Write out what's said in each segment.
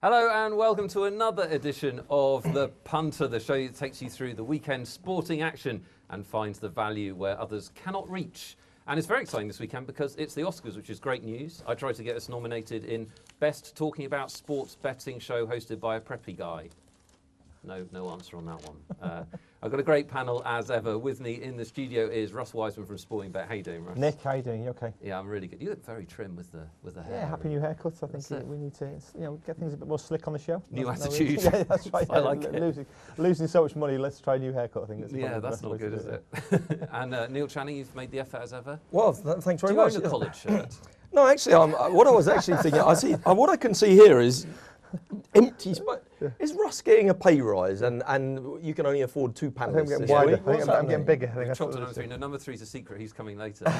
Hello and welcome to another edition of The Punter, the show that takes you through the weekend sporting action and finds the value where others cannot reach. And it's very exciting this weekend because it's the Oscars, which is great news. I tried to get us nominated in Best Talking About Sports Betting Show hosted by a preppy guy. No answer on that one. I've got a great panel as ever. With me in the studio is Russ Wiseman from Sportingbet. How you doing, Russ? Nick, how you doing? You okay? Yeah, I'm really good. You look very trim with the hair. Yeah, happy new haircut. I think we need to, get things a bit more slick on the show. New attitude. Yeah, that's right. I like it. Losing so much money, let's try a new haircut. I think That's not good, is it? And Neil Channing, you've made the effort as ever. Well, thanks very Do you much. own a collared shirt? No, actually, what I was actually thinking, what I can see here is empty. Is Russ getting a pay rise, and you can only afford two panels? I'm getting bigger. I think Chopped to number three. No, number three's a secret. He's coming later.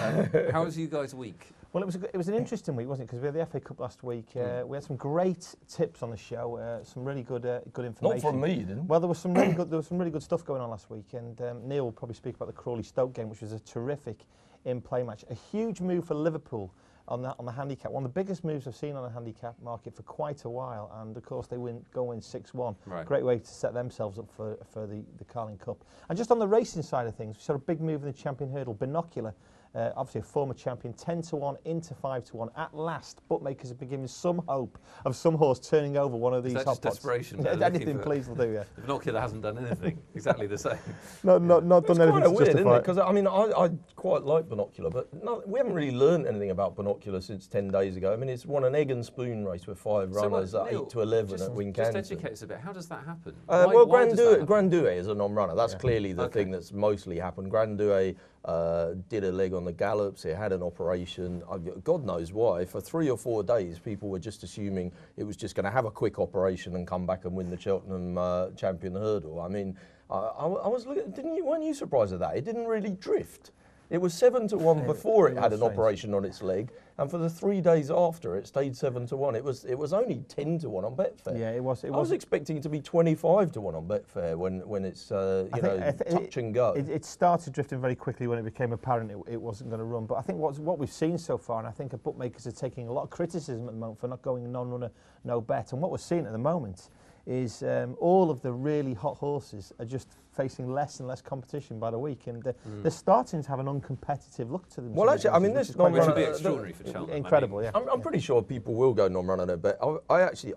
How was you guys' week? Well, it was an interesting week, wasn't it? Because we had the FA Cup last week. We had some great tips on the show. Some really good information. Not from me, didn't? Well, there was some really good stuff going on last week, and Neil will probably speak about the Crawley-Stoke game, which was a terrific in-play match. A huge move for Liverpool on the handicap. One of the biggest moves I've seen on the handicap market for quite a while, and of course they go win 6-1. Right. Great way to set themselves up for the Carling Cup. And just on the racing side of things, we saw a big move in the champion hurdle. Binocular, obviously a former champion, 10-1 into 5-1. At last, bookmakers have been given some hope of some horse turning over one of these hot pots. Desperation. Anything, please, will do. Yeah. The Binocular hasn't done anything. Exactly the same. Not done anything to weird, isn't justify it? Because I quite like Binocular, but we haven't really learned anything about Binocular since 10 days ago. I mean, it's won an egg and spoon race with 5 runners at 8 to 11 at Wincanton. Just educate us a bit. How does that happen? Grand Douai is a non-runner. That's clearly the thing that's mostly happened. Grand Douai did a leg on the gallops. It had an operation. God knows why. For 3 or 4 days, people were just assuming it was just going to have a quick operation and come back and win the Cheltenham Champion Hurdle. I mean, I was looking. Weren't you surprised at that? It didn't really drift. It was 7-1 before it had an operation on its leg, and for the 3 days after, it stayed 7-1. It was only 10-1 on Betfair. Yeah, it was. I was expecting it to be 25-1 on Betfair when it's touch and go. It started drifting very quickly when it became apparent it wasn't going to run. But I think what we've seen so far, and I think bookmakers are taking a lot of criticism at the moment for not going non-runner, no bet. And what we're seeing at the moment is all of the really hot horses are just facing less and less competition by the week, and they're starting to have an uncompetitive look to them. Well, actually, I mean, this non-runner would be extraordinary for Cheltenham. Incredible, yeah. I'm pretty sure people will go non-runner no bet.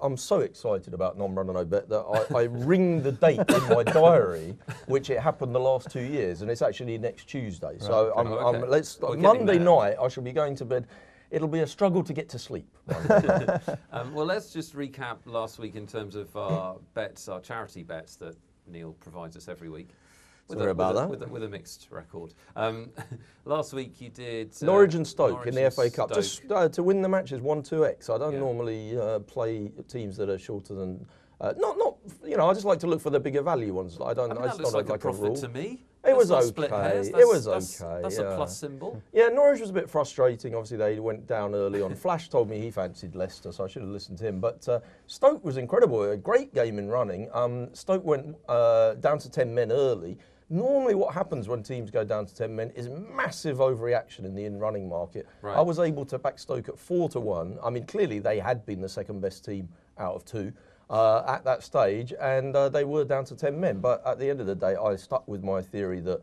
I'm so excited about non-runner no bet that I ring the date in my diary, which it happened the last 2 years, and it's actually next Tuesday. Right. So Monday night I shall be going to bed. It'll be a struggle to get to sleep. Well, let's just recap last week in terms of our bets, our charity bets that Neil provides us every week. With a mixed record. Last week you did Norwich and Stoke in the FA Cup. Just to win the matches 1-2x. I don't normally play teams that are shorter than. I just like to look for the bigger value ones. That looks like a profit to me. It was okay. That's a plus symbol. Yeah, Norwich was a bit frustrating. Obviously, they went down early on. Flash told me he fancied Leicester, so I should have listened to him. But Stoke was incredible. A great game in running. Stoke went down to 10 men early. Normally what happens when teams go down to 10 men is massive overreaction in the in-running market. Right. I was able to back Stoke at 4-1. I mean, clearly they had been the second best team out of 2. At that stage, and they were down to 10 men. But at the end of the day, I stuck with my theory that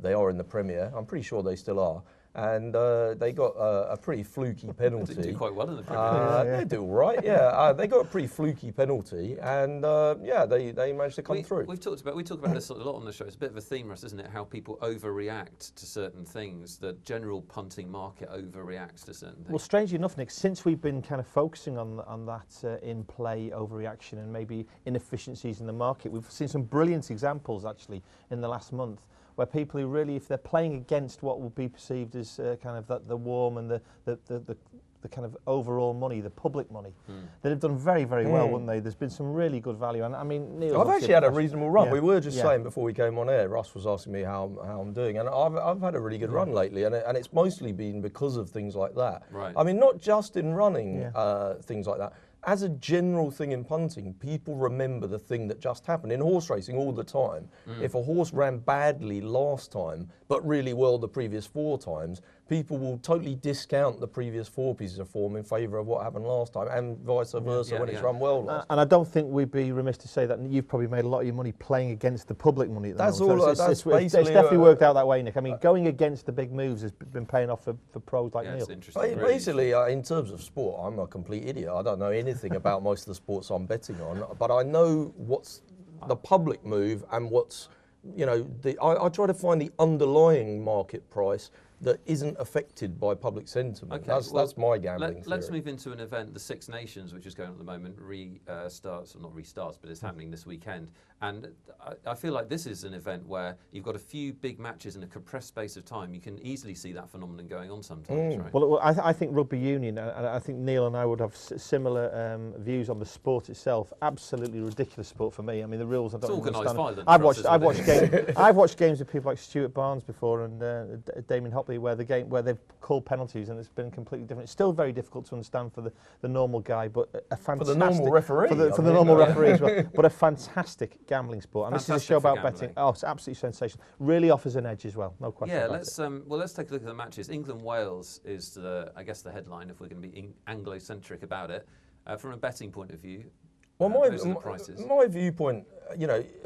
they are in the Premier. I'm pretty sure they still are. And they got a pretty fluky penalty. They do quite well in the Premier. They do all right, yeah. They got a pretty fluky penalty, and they managed to come through. We talk about this a lot on the show. It's a bit of a theme, Russ, isn't it? How people overreact to certain things. The general punting market overreacts to certain things. Well, strangely enough, Nick, since we've been kind of focusing on that in-play overreaction and maybe inefficiencies in the market, we've seen some brilliant examples actually in the last month, where people who really, if they're playing against what will be perceived as kind of the warm and the kind of overall money, the public money, that have done very, very well, wouldn't they? There's been some really good value. And I mean, Neil, I've actually had a reasonable run. Yeah. We were just saying before we came on air, Russ was asking me how I'm doing, and I've had a really good run lately, and it's mostly been because of things like that. Right. I mean, not just in running, things like that. As a general thing in punting, people remember the thing that just happened. In horse racing all the time, if a horse ran badly last time, but really well the previous 4 times, people will totally discount the previous 4 pieces of form in favour of what happened last time, and vice versa when it's run well last time. And I don't think we'd be remiss to say that you've probably made a lot of your money playing against the public money at the moment. That's It's definitely worked out that way, Nick. I mean, going against the big moves has been paying off for pros like Neil. It's interesting. Basically, in terms of sport, I'm a complete idiot. I don't know anything about most of the sports I'm betting on, but I know what's the public move and what's, I try to find the underlying market price that isn't affected by public sentiment. Okay, that's my gambling theory. Let's move into an event, the Six Nations, which is going on at the moment, not restarts, but it's happening this weekend. And I feel like this is an event where you've got a few big matches in a compressed space of time. You can easily see that phenomenon going on sometimes, right? Well, I think rugby union, and I think Neil and I would have similar views on the sport itself. Absolutely ridiculous sport for me. I mean, the rules I don't understand. Violence. I've watched games with people like Stuart Barnes before and Damien Hopley where they've called penalties and it's been completely different. It's still very difficult to understand for the normal guy, but a fantastic for the normal referee. For the normal referee as well. But a fantastic gambling sport. And Fantastic this is a show about gambling. betting. Oh, it's absolutely sensational. Really offers an edge as well. No question. Yeah, about it. let's take a look at the matches. England-Wales is the headline if we're going to be Anglo-centric about it. From a betting point of view, well, my viewpoint,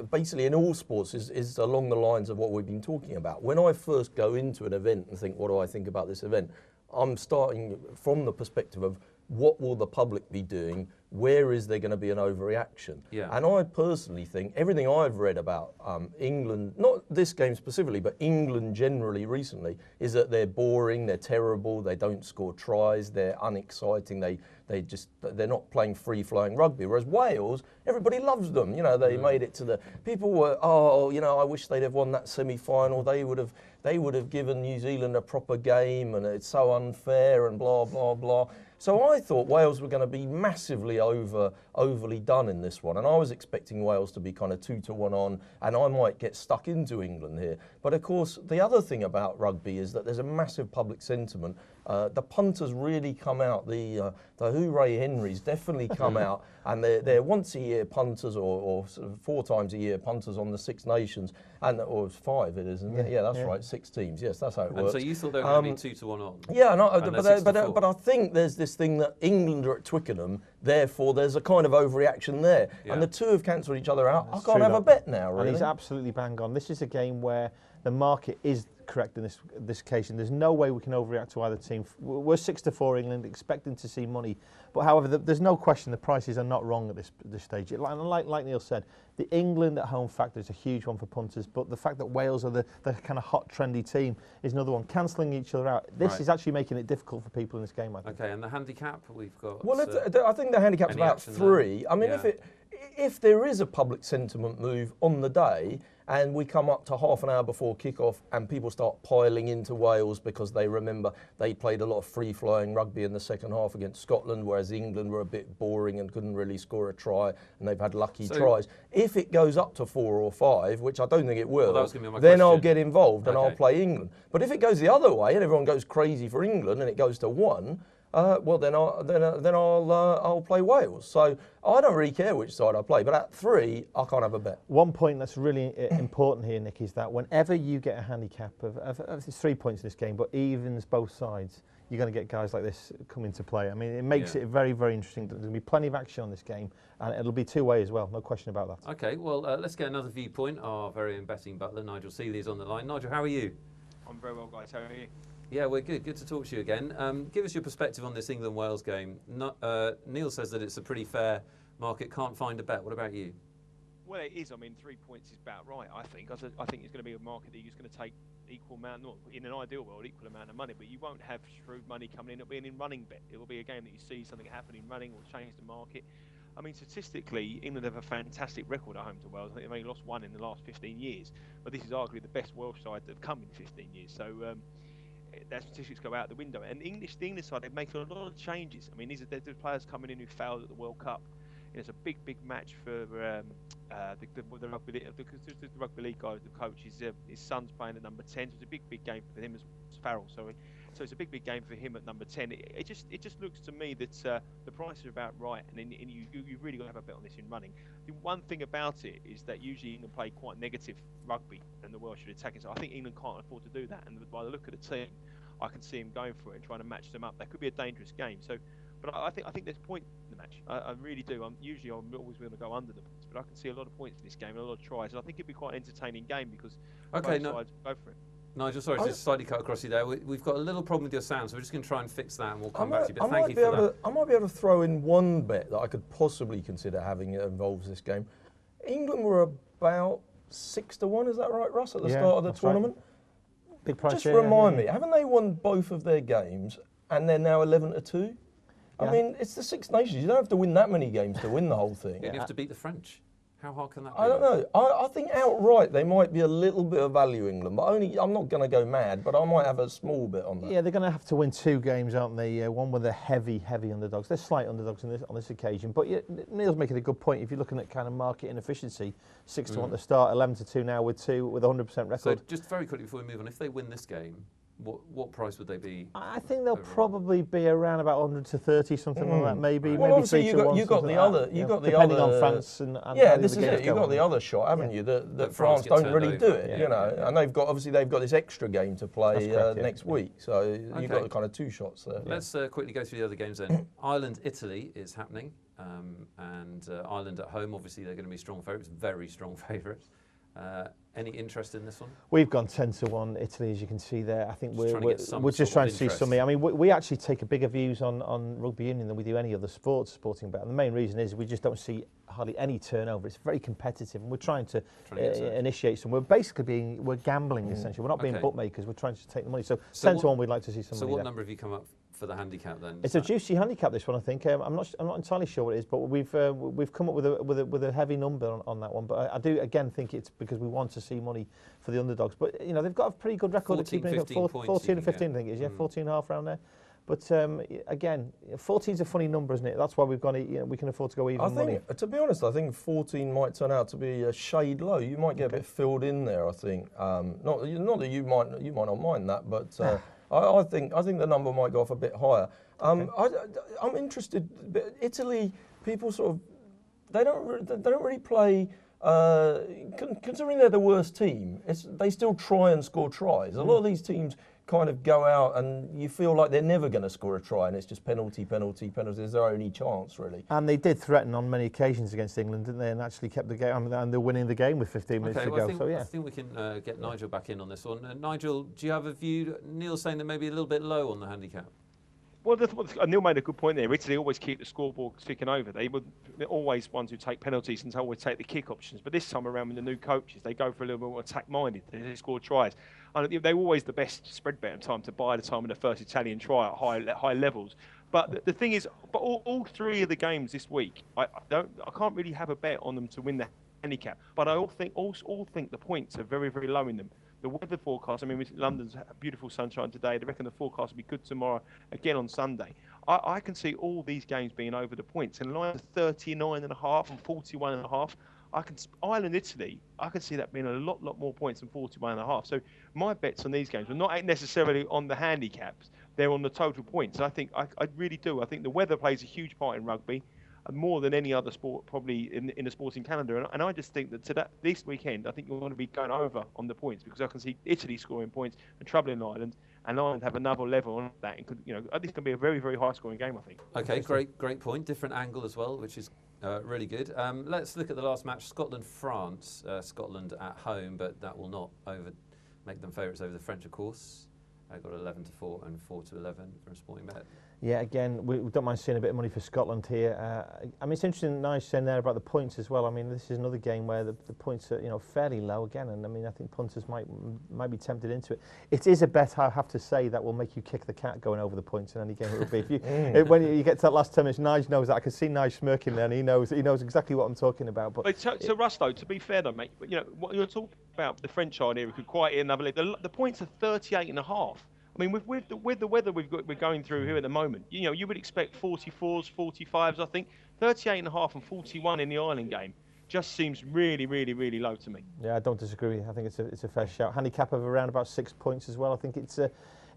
basically in all sports is along the lines of what we've been talking about. When I first go into an event and think, what do I think about this event? I'm starting from the perspective of what will the public be doing? Where is there going to be an overreaction? Yeah. And I personally think everything I've read about England, not this game specifically, but England generally recently, is that they're boring, they're terrible, they don't score tries, they're unexciting, they're not playing free-flowing rugby. Whereas Wales, everybody loves them. They made it to the people were I wish they'd have won that semi-final. They would have given New Zealand a proper game, and it's so unfair and blah blah blah. So I thought Wales were going to be massively overly done in this one, and I was expecting Wales to be kind of 2-1 on, and I might get stuck into England here. But of course, the other thing about rugby is that there's a massive public sentiment. The punters really come out. The Hooray Henrys definitely come out, and they're once a year punters or sort of 4 times a year punters on the Six Nations, or 5 it is, isn't it? Yeah, that's right, 6 teams. Yes, that's how it works. And so you thought they were going to be 2-1 on? Yeah, but I think there's this thing that England are at Twickenham, therefore there's a kind of overreaction there, and the two have cancelled each other out. I can't have a bet now, really. And he's absolutely bang on. This is a game where the market is correct in this case, and there's no way we can overreact to either team. We're 6-4 England, expecting to see money, but however, there's no question the prices are not wrong at this stage. Like Neil said, the England at home factor is a huge one for punters, but the fact that Wales are the kind of hot, trendy team is another one. Cancelling each other out, this is actually making it difficult for people in this game, I think. Okay, and the handicap we've got. Well, I think the handicap's about 3. There? I mean, if there is a public sentiment move on the day, and we come up to half an hour before kick-off and people start piling into Wales because they remember they played a lot of free-flowing rugby in the second half against Scotland, whereas England were a bit boring and couldn't really score a try, and they've had lucky tries. If it goes up to 4 or 5, which I don't think it will, then I'll get involved and I'll play England. But if it goes the other way and everyone goes crazy for England and it goes to 1, then I'll play Wales. So I don't really care which side I play, but at 3, I can't have a bet. One point that's really important here, Nick, is that whenever you get a handicap of 3 points in this game, but evens both sides, you're going to get guys like this come into play. I mean, it makes it very, very interesting. There's going to be plenty of action on this game, and it'll be two-way as well, no question about that. Okay, well, let's get another viewpoint. Our very own betting butler, Nigel Seeley, is on the line. Nigel, how are you? I'm very well, guys. How are you? Yeah, we're good. Good to talk to you again. Give us your perspective on this England-Wales game. Neil says that it's a pretty fair market. Can't find a bet. What about you? Well, it is. I mean, 3 points is about right, I think. I think it's going to be a market that you're going to take equal amount, not in an ideal world, equal amount of money, but you won't have shrewd money coming in. It'll be an in-running bet. It will be a game that you see something happen in running or change the market. I mean, statistically, England have a fantastic record at home to Wales. I think they've only lost 1 in the last 15 years, but this is arguably the best Welsh side that have come in 15 years. So their statistics go out the window. And the English side, they're making a lot of changes. I mean, these are players coming in who failed at the World Cup. And it's a big match for the rugby league guy, the coach. His son's playing at number 10. So it's a big game for him as Farrell. So it's a big game for him at number 10. It just looks to me that the prices are about right, and you really got to have a bet on this in running. The one thing about it is that usually England play quite negative rugby, and the Welsh should attack it. So I think England can't afford to do that. And by the look of the team, I can see him going for it and trying to match them up. That could be a dangerous game. So, but I think there's point in the match. I really do. I'm always going to go under the points, but I can see a lot of points in this game and a lot of tries. And I think it'd be quite an entertaining game because both sides go for it. Nigel, sorry, just slightly cut across you there. We've got a little problem with your sound, so we're just going to try and fix that, and we'll come back to you. But thank you for that. I might be able to throw in one bet that I could possibly consider having that involves this game. England were about 6-1, is that right, Russ, at the start of the tournament? Right. Big price. Just remind me, haven't they won both of their games and they're now 11-2? I mean, it's the Six Nations. You don't have to win that many games to win the whole thing. You have to beat the French. How hard can that be? I don't know. I think outright they might be a little bit of value, England, but only I'm not going to go mad, but I might have a small bit on that. Yeah, they're going to have to win 2 games, aren't they? One with the heavy underdogs. They're slight underdogs on this occasion, but Neil's making a good point. If you're looking at kind of market inefficiency, 6-1 at the start, 11-2 now with 100% record. So just very quickly before we move on, if they win this game, what price would they be? I think they'll probably be around about 100-30, something like that. Maybe. Well, maybe obviously you got the other. Depending on France and this is it. You got the other shot, haven't you? That France don't really do it, you know. And they've got this extra game to play next week, so you've got kind of 2 shots there. Let's quickly go through the other games then. Ireland, Italy is happening, and Ireland at home. Obviously, they're going to be strong favourites, very strong favourites. Any interest in this one? We've gone 10-1 Italy, as you can see there. I think we're just trying to see interest. some. I mean, we actually take a bigger views on rugby union than we do any other sporting bet. And the main reason is we just don't see hardly any turnover. It's very competitive, and we're trying to initiate some. We're basically we're gambling essentially. We're not being bookmakers. We're trying to take the money. So 10-1, we'd like to see some. So what number have you come up for the handicap then? It's a juicy handicap, this one, I think. I'm not entirely sure what it is, but we've come up with a heavy number on that one. But I do again think it's because we want to see money for the underdogs. But they've got a pretty good record of keeping it 14 and 15, I think it is. 14 and a half around there. But again, 14's a funny number, isn't it? That's why we've gone. We can afford to go even money. To be honest, I think 14 might turn out to be a shade low. You might get a bit filled in there. I think. Not that you might not mind that, but I think the number might go off a bit higher. I'm interested. Italy, people sort of they don't really play. Considering they're the worst team, they still try and score tries. A lot of these teams kind of go out and you feel like they're never going to score a try, and it's just penalty. It's their only chance, really. And they did threaten on many occasions against England, didn't they? And actually kept the game, and they're winning the game with 15 minutes to go. I think we can get Nigel back in on this one. Nigel, do you have a view? Neil's saying that maybe a little bit low on the handicap. Well, Neil made a good point there. Italy always keep the scoreboard ticking over. They're always ones who take penalties and always take the kick options. But this time around with the new coaches, they go for a little bit more attack-minded. They score tries. And they're always the best spread bet in time to buy the time of the first Italian try at high levels. But the thing is, all 3 of the games this week, I can't really have a bet on them to win the handicap. But I all think the points are very, very low in them. The weather forecast, I mean, London's beautiful sunshine today. They reckon the forecast will be good tomorrow, again on Sunday. I can see all these games being over the points. And lines 39.5 and 41.5. Ireland, Italy, I can see that being a lot more points than 41.5. So my bets on these games are not necessarily on the handicaps. They're on the total points. I really do. I think the weather plays a huge part in rugby. More than any other sport probably in the sporting calendar. And I just think that this weekend, I think you're going to be going over on the points because I can see Italy scoring points and troubling Ireland, and Ireland have another level on that. And I think it's going to be a very, very high scoring game, I think. Okay, great point. Different angle as well, which is really good. Let's look at the last match, Scotland-France. Scotland at home, but that will not make them favourites over the French, of course. I got 11-4 and 4-11 from Sportingbet. Yeah, again, we don't mind seeing a bit of money for Scotland here. I mean, it's interesting, nice saying there about the points as well. I mean, this is another game where the points are, fairly low again, and I mean, I think punters might be tempted into it. It is a bet, I have to say, that will make you kick the cat going over the points in any game it will be. If you, when you get to that last 10 minutes, Nige knows that. I can see Nige smirking there, and he knows exactly what I'm talking about. But so Russ, though, to be fair, though, mate, what you're talking about the French side here, we could quite another league. The points are 38.5. I mean, with the weather we're going through here at the moment, you would expect 44s, 45s. I think 38.5 and 41 in the Ireland game just seems really, really, really low to me. Yeah, I don't disagree. I think it's a fair shout. Handicap of around about 6 points as well. I think it's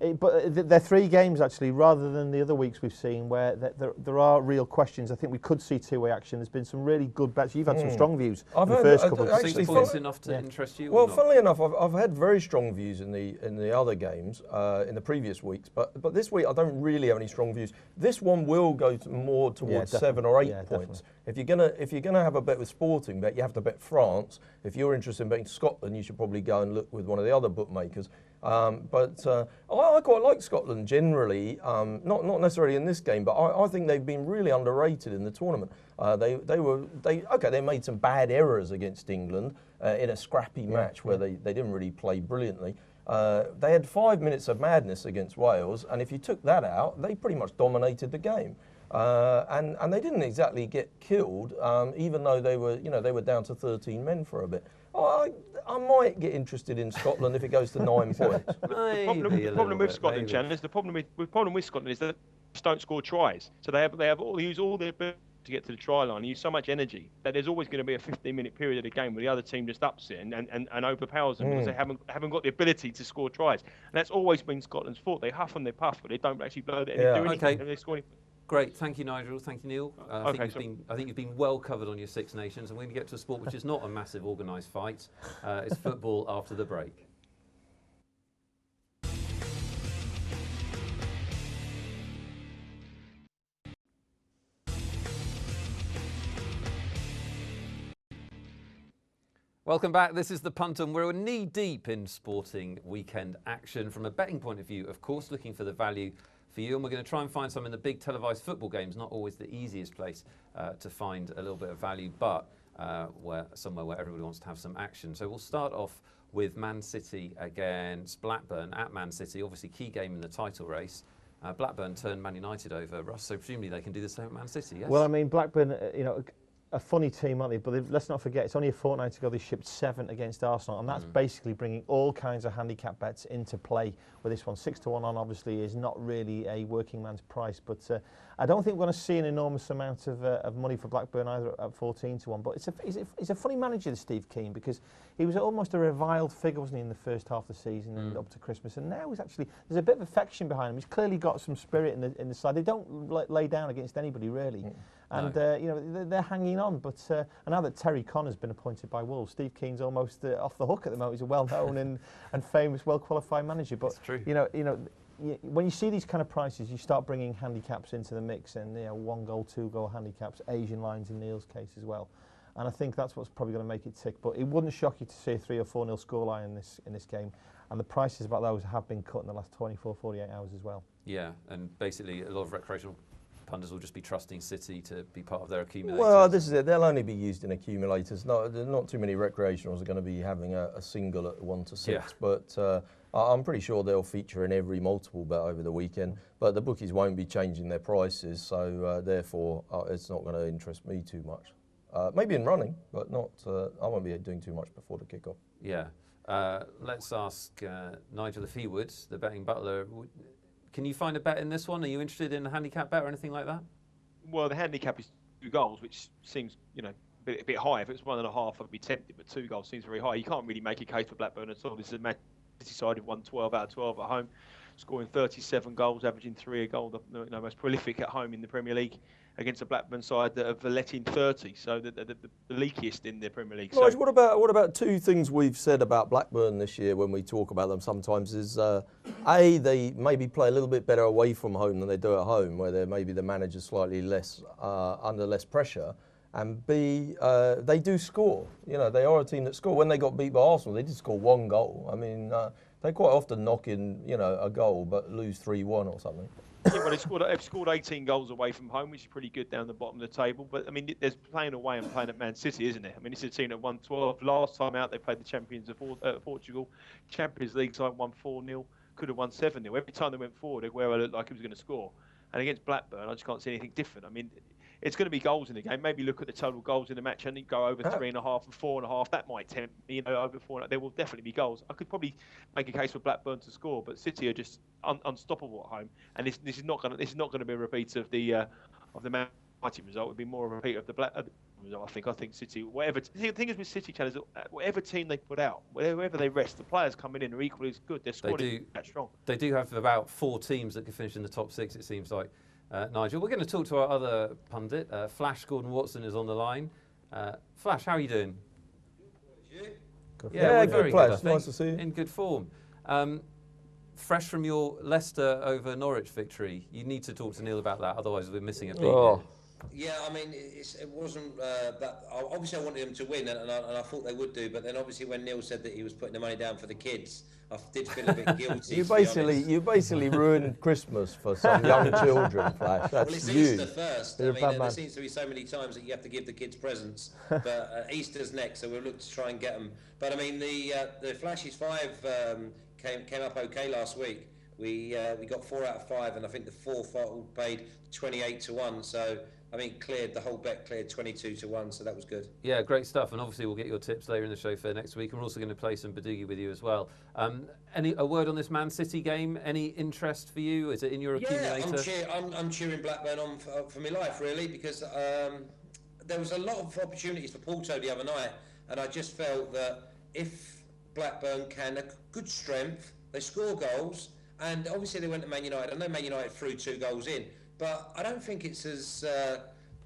They're 3 games actually, rather than the other weeks we've seen where there are real questions. I think we could see two-way action. There's been some really good bets. You've had some strong views in the first couple of actually, points enough to interest you? Well, funnily enough, I've had very strong views in the other games in the previous weeks, but this week I don't really have any strong views. This one will go more towards 7 or 8 points. Definitely. If you're gonna have a bet with Sportingbet, you have to bet France. If you're interested in betting Scotland, you should probably go and look with one of the other bookmakers. But I quite like Scotland generally, not necessarily in this game, but I think they've been really underrated in the tournament. They made some bad errors against England in a scrappy match where they didn't really play brilliantly. They had 5 minutes of madness against Wales, and if you took that out, they pretty much dominated the game. And they didn't exactly get killed, even though they were down to 13 men for a bit. I might get interested in Scotland if it goes to 9 points. The problem with Scotland, Chan, is the problem with Scotland is that they don't score tries. So they use all their ability to get to the try line and use so much energy that there's always going to be a 15-minute period of the game where the other team just ups it and overpowers them because they haven't got the ability to score tries. And that's always been Scotland's fault. They huff and they puff, but they don't actually blow it and do anything. They score anything. Great, thank you, Nigel. Thank you, Neil. I think you've been well covered on your Six Nations, and we're going to get to a sport which is not a massive organised fight. It's football after the break. Welcome back. This is the Punter. We're knee deep in sporting weekend action from a betting point of view, of course, looking for the value for you, and we're going to try and find some in the big televised football games. Not always the easiest place to find a little bit of value, but somewhere where everybody wants to have some action. So we'll start off with Man City against Blackburn at Man City. Obviously, key game in the title race. Blackburn turned Man United over, Russ. So presumably they can do the same at Man City. Yes. Well, I mean, Blackburn, a funny team, aren't they? But let's not forget, it's only a fortnight ago they shipped 7 against Arsenal, and that's basically bringing all kinds of handicap bets into play with this one. 6 to 1 on obviously is not really a working man's price, but I don't think we're going to see an enormous amount of money for Blackburn either at 14 to 1. But he's a funny manager, Steve Keane, because he was almost a reviled figure, wasn't he, in the first half of the season and up to Christmas, and now there's a bit of affection behind him. He's clearly got some spirit in the side. They don't lay down against anybody really. And they're hanging on, but and now that Terry Connor's been appointed by Wolves, Steve Keane's almost off the hook at the moment. He's a well-known and famous, well-qualified manager. But it's true. When you see these kind of prices, you start bringing handicaps into the mix, and 1 goal, 2 goal handicaps, Asian lines in Neil's case as well. And I think that's what's probably going to make it tick. But it wouldn't shock you to see a 3 or 4-0 scoreline in this game. And the prices about those have been cut in the last 24, 48 hours as well. Yeah, and basically a lot of recreational punters will just be trusting City to be part of their accumulators. Well, this is it. They'll only be used in accumulators. Not too many recreationals are going to be having a single at 1 to 6. But I'm pretty sure they'll feature in every multiple bet over the weekend. But the bookies won't be changing their prices, so therefore it's not going to interest me too much. Maybe in running, but not. I won't be doing too much before the kickoff. Yeah. Let's ask Nigel if he would, the betting butler. Can you find a bet in this one? Are you interested in a handicap bet or anything like that? Well, the handicap is 2 goals, which seems, a bit high. If it was 1.5, I'd be tempted, but 2 goals seems very high. You can't really make a case for Blackburn at all. This is a Man City side who've won 12 out of 12 at home, scoring 37 goals, averaging 3 a goal, the most prolific at home in the Premier League, against a Blackburn side that have let in 30, so the leakiest in the Premier League. Right, so what about 2 things we've said about Blackburn this year when we talk about them sometimes is, they maybe play a little bit better away from home than they do at home, where maybe the manager's slightly less under less pressure, and B, they do score. They are a team that score. When they got beat by Arsenal, they did score 1 goal. I mean, they quite often knock in, a goal but lose 3-1 or something. Yeah, well, they've scored 18 goals away from home, which is pretty good down the bottom of the table. But, I mean, there's playing away and playing at Man City, isn't it? I mean, it's a team that won 12. Last time out, they played the champions of Portugal. Champions League side won 4-0, could have won 7-0. Every time they went forward, Aguero looked like he was going to score. And against Blackburn, I just can't see anything different. I mean, it's going to be goals in the game. Maybe look at the total goals in the match and go over 3.5 and 4.5. That might tempt me, over 4. There will definitely be goals. I could probably make a case for Blackburn to score, but City are just unstoppable at home. And this is not going to be a repeat of the Man United result. It would be more of a repeat of I think City, whatever. The thing is with City, Chad, is whatever team they put out, wherever they rest, the players coming in are equally as good. Their squad is that strong. They do have about 4 teams that could finish in the top 6, it seems like. Nigel, we're going to talk to our other pundit. Flash Gordon Watson is on the line. Flash, how are you doing? Good. Yeah, we're very Flash. good, I think. Nice to see you. In good form. Fresh from your Leicester over Norwich victory, you need to talk to Neil about that, otherwise we're missing a beat. Oh. Yeah, I mean, it wasn't that. Obviously, I wanted them to win, and I thought they would do. But then, obviously, when Neil said that he was putting the money down for the kids, I did feel a bit guilty. You basically ruined Christmas for some young children, Flash. That's well, it's you. Easter first. You're I a bad mean, there man. seems to be so many times that you have to give the kids presents, but Easter's next, so we'll look to try and get them. But I mean, the Flashes 5 came up okay last week. We got 4 out of 5, and I think the 4th all paid 28-1. So I mean, the whole bet cleared 22-1. So that was good. Yeah, great stuff. And obviously, we'll get your tips later in the show for next week. And we're also going to play some Badugi with you as well. A word on this Man City game? Any interest for you? Is it in your accumulator? Yeah, I'm cheering Blackburn on for my life, really, because there was a lot of opportunities for Porto the other night, and I just felt that if Blackburn can, a good strength, they score goals. And obviously they went to Man United. I know Man United threw 2 goals in, but I don't think it's as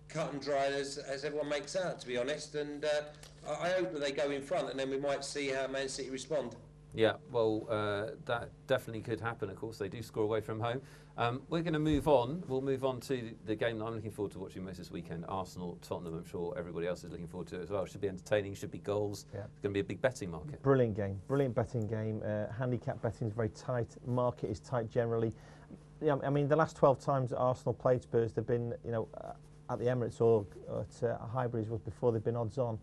cut and dry as everyone makes out, to be honest. And I hope that they go in front, and then we might see how Man City respond. Yeah, well, that definitely could happen, of course. They do score away from home. We're going to move on. We'll move on to the game that I'm looking forward to watching most this weekend, Arsenal-Tottenham. I'm sure everybody else is looking forward to it as well. It should be entertaining, should be goals. Yeah. It's going to be a big betting market. Brilliant game, brilliant betting game. Handicap betting is very tight. Market is tight generally. Yeah, I mean, the last 12 times that Arsenal played Spurs, they've been, at the Emirates or at Highbury's was before they've been odds on.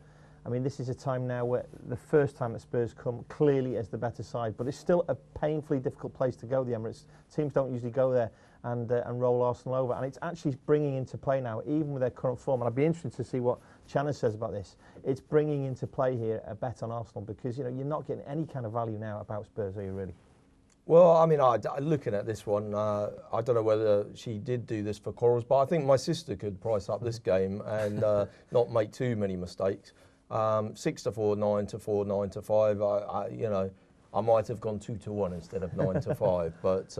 I mean, this is a time now where the first time that Spurs come clearly as the better side, but it's still a painfully difficult place to go, the Emirates. Teams don't usually go there and roll Arsenal over, and it's actually bringing into play now, even with their current form, and I'd be interested to see what Channon says about this. It's bringing into play here a bet on Arsenal, because you're not getting any kind of value now about Spurs, are you really? Well, I mean, looking at this one, I don't know whether she did do this for corals, but I think my sister could price up this game and not make too many mistakes. 6-4, 9-4, 9-5. I might have gone 2-1 instead of 9-5, but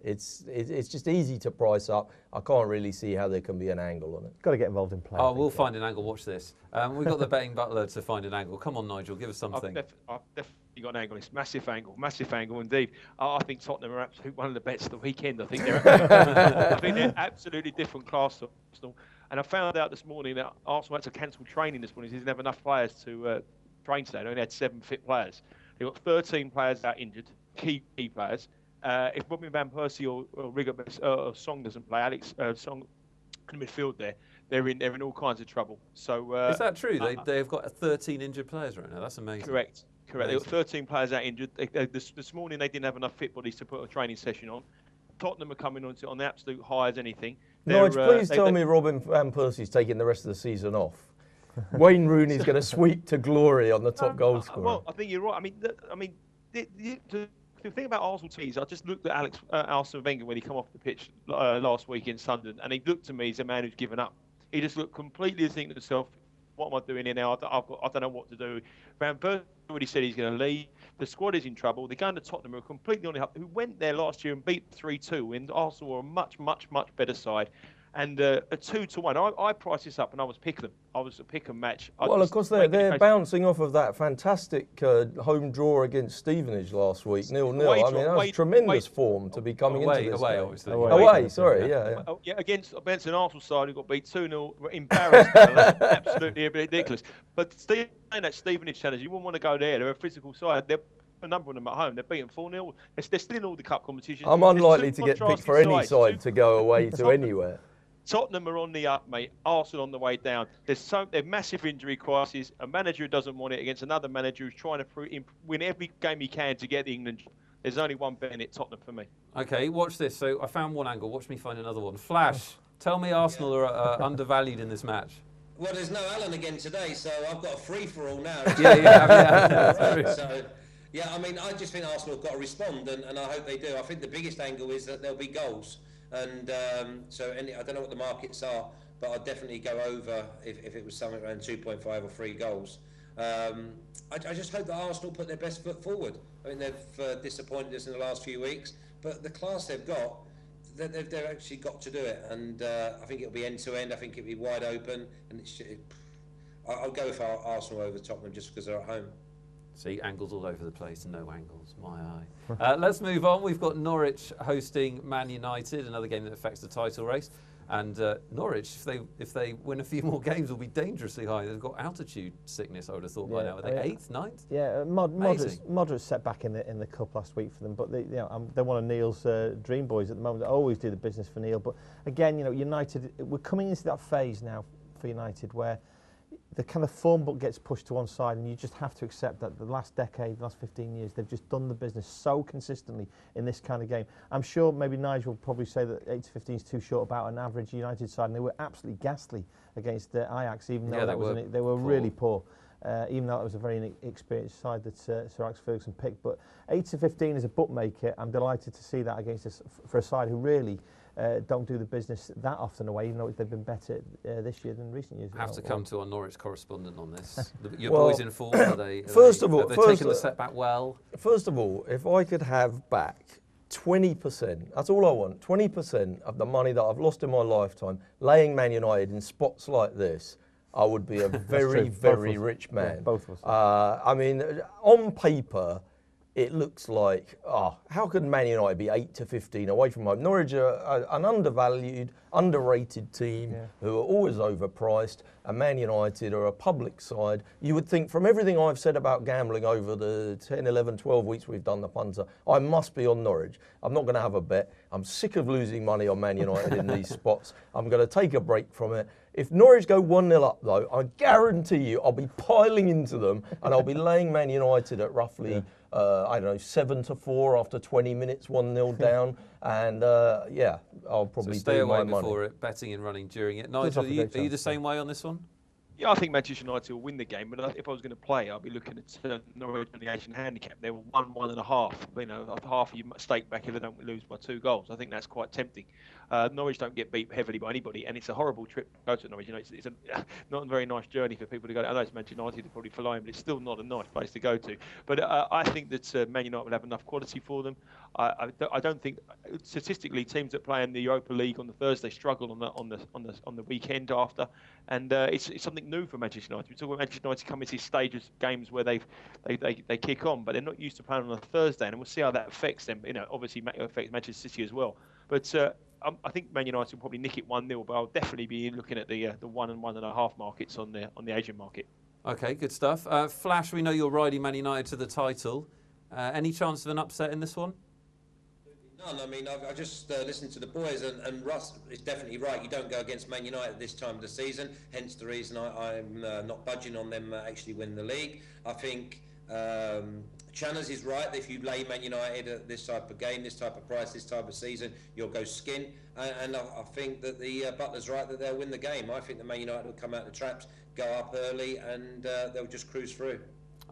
it's just easy to price up. I can't really see how there can be an angle on it. Got to get involved in play. Oh, we'll find an angle. Watch this. We've got the betting butler to find an angle. Come on, Nigel, give us something. I've definitely got an angle. It's massive angle indeed. I think Tottenham are absolutely one of the bets of the weekend. I think they're absolutely different class to Arsenal. And I found out this morning that Arsenal had to cancel training this morning. They didn't have enough players to train today. They only had 7 fit players. They've got 13 players out injured, key players. If Robin Van Persie or Song doesn't play, Alex Song in the midfield they're in all kinds of trouble. So is that true? They've got 13 injured players right now. That's amazing. Correct. They've got 13 players out injured. This morning they didn't have enough fit bodies to put a training session on. Tottenham are coming on the absolute high as anything. Nigel, please tell me Robin Van Persie's taking the rest of the season off. Wayne Rooney's going to sweep to glory on the top goal scorer. Well, I think you're right. The thing about Arsenal teams, I just looked at Arsene Wenger when he come off the pitch last week in Sunderland, and he looked to me as a man who's given up. He just looked completely thinking to himself, what am I doing here now? I don't know what to do. Van Persie already said he's going to leave. The squad is in trouble. They're going to Tottenham, who are completely on the up, who went there last year and beat 3-2, and Arsenal were a much, much, much better side. And a 2-1. I priced this up and I was picking them. I was a pick and match. Of course, they're bouncing off of that fantastic home draw against Stevenage last week, 0-0. I mean, that was tremendous form to be coming into this game. Obviously. Away, sorry, yeah. Against an Arsenal side who got beat 2-0, embarrassed. Absolutely ridiculous. But that Stevenage challenge, you wouldn't want to go there. They're a physical side. They're a number of them at home. They're beaten 4-0. They're still in all the cup competitions. I'm unlikely to get picked for any side to go away to anywhere. Tottenham are on the up, mate. Arsenal on the way down. There's massive injury crisis. A manager who doesn't want it against another manager who's trying to win every game he can to get the England. There's only one bet in it, Tottenham for me. Okay, watch this. So I found one angle. Watch me find another one. Flash, tell me Arsenal are undervalued in this match. Well, there's no Alan again today, so I've got a free-for-all now. Yeah, I mean, I just think Arsenal have got to respond, and I hope they do. I think the biggest angle is that there'll be goals. And I don't know what the markets are, but I'd definitely go over if it was something around 2.5 or 3 goals. I just hope that Arsenal put their best foot forward. I mean, they've disappointed us in the last few weeks, but the class they've got, they've actually got to do it. And I think it'll be end to end. I think it'll be wide open, and I'll go with Arsenal over Tottenham just because they're at home. See, angles all over the place, no angles, my eye. Let's move on. We've got Norwich hosting Man United, another game that affects the title race. And Norwich, if they win a few more games, will be dangerously high. They've got altitude sickness, I would have thought by now. Are they 8th, 9th? Yeah, moderate setback in the cup last week for them. But they're one of Neil's dream boys at the moment. They always do the business for Neil. But again, United, we're coming into that phase now for United where the kind of form book gets pushed to one side, and you just have to accept that the last decade, the last 15 years, they've just done the business so consistently in this kind of game. I'm sure maybe Nigel will probably say that 8-15 is too short about an average United side, and they were absolutely ghastly against Ajax, even though they were really poor. Even though it was a very inexperienced side that Sir Alex Ferguson picked. But 8-15 as a bookmaker, I'm delighted to see that against us for a side who really don't do the business that often away, even though they've been better this year than recent years. Have to come to our Norwich correspondent on this. Your boys in form, have they taken the setback well? First of all, if I could have back 20%, that's all I want, 20% of the money that I've lost in my lifetime, laying Man United in spots like this, I would be a very, very rich man. Yeah, both of us. I mean, on paper, it looks like, how could Man United be 8-15 away from home? Norwich are an undervalued, underrated team who are always overpriced, and Man United are a public side. You would think, from everything I've said about gambling over the 10, 11, 12 weeks we've done the Punter, I must be on Norwich. I'm not going to have a bet. I'm sick of losing money on Man United in these spots. I'm going to take a break from it. If Norwich go 1-0 up, though, I guarantee you I'll be piling into them, and I'll be laying Man United at roughly... I don't know, 7-4 after 20 minutes, 1-0 down, and I'll probably stay do away my money. before it, betting and running during it. Nigel, are you the same way on this one? Yeah, I think Manchester United will win the game, but if I was going to play, I'd be looking at Norwich on the Asian handicap. They're 1-1.5. Half of your stake back if they don't lose by 2 goals. I think that's quite tempting. Norwich don't get beat heavily by anybody, and it's a horrible trip to go to Norwich. It's not a very nice journey for people to go. I know it's Manchester United, probably flying, but it's still not a nice place to go to. But I think that Man United will have enough quality for them. I don't think statistically teams that play in the Europa League on the Thursday struggle on the weekend after, and it's something new for Manchester United. We talk about Manchester United come into stages games where they kick on, but they're not used to playing on a Thursday, and we'll see how that affects them. Obviously it affects Manchester City as well. But I think Man United will probably nick it 1-0, but I'll definitely be looking at the 1 and 1.5 markets on the Asian market. Okay, good stuff. Flash, we know you're riding Man United to the title. Any chance of an upset in this one? None. I mean, I just listened to the boys, and Russ is definitely right. You don't go against Man United this time of the season, hence the reason I'm not budging on them actually win the league. I think Channers is right that if you lay Man United at this type of game, this type of price, this type of season, you'll go skin. And I think that the Butler's right that they'll win the game. I think that Man United will come out the traps, go up early, and they'll just cruise through.